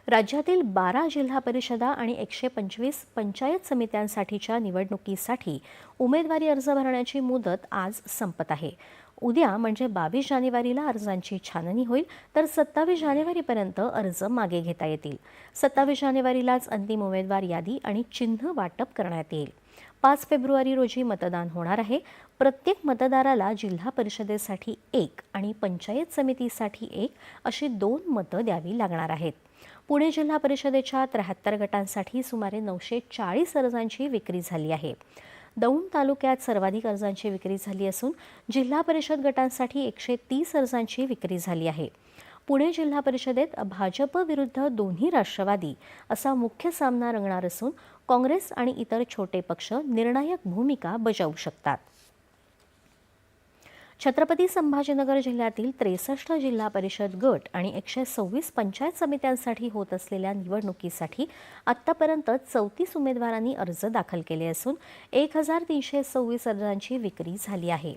राज्यातील 12 जिल्हा परिषदा आणि 125 पंचायत समित्यांसाठीच्या निवडणुकीसाठी उमेदवारी अर्ज भरण्याची मुदत आज संपत आहे। उद्या म्हणजे 22 जानेवारीला अर्जांची छाननी होईल, तर 27 जानेवारीपर्यंत अर्ज मागे घेता येतील। 27 जानेवारीलाच अंतिम उमेदवार यादी आणि चिन्ह वाटप करण्यात येईल। 5 फेब्रुवारी रोजी मतदान होणार आहे। प्रत्येक मतदाराला जिल्हा परिषदेसाठी 1 आणि पंचायत समितीसाठी 1 अशी 2 मतं द्यावी लागणार आहेत। पुणे जिल्हा परिषदेच्या 73 गटांसाठी सुमारे 940 अर्जांची विक्री झाली आहे। दौंड तालुक्यात सर्वाधिक अर्जांची विक्री झाली असून जिल्हा परिषद गटांसाठी 130 अर्जांची विक्री झाली आहे। पुणे जिल्हा परिषदेत भाजप विरुद्ध दोन्ही राष्ट्रवादी असा मुख्य सामना रंगणार असून काँग्रेस आणि इतर छोटे पक्ष निर्णायक भूमिका बजावू शकतात। छत्रपती संभाजीनगर जिल्ह्यातील 63 जिल्हा परिषद गट आणि 126 पंचायत समित्यांसाठी होत असलेल्या निवडणुकीसाठी आतापर्यंत 34 उमेदवारांनी अर्ज दाखल केले असून 1326 अर्जांची विक्री झाली आहे।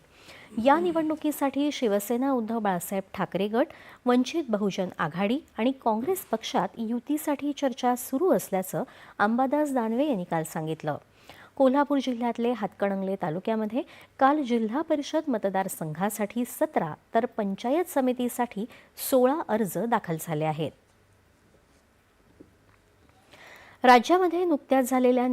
या निवडणुकीसाठी शिवसेना उद्धव बाळासाहेब ठाकरे गट, वंचित बहुजन आघाडी आणि काँग्रेस पक्षात युतीसाठी चर्चा सुरू असल्याचं अंबादास दानवे यांनी काल सांगितलं। कोल्हापूर जिल्ह्यातले हातकणंगले तालुक्यामध्ये काल जिल्हा परिषद मतदारसंघासाठी 17 तर पंचायत समितीसाठी 16 अर्ज दाखल झाले आहेत। राज्यामध्ये नुकत्याच झालेल्या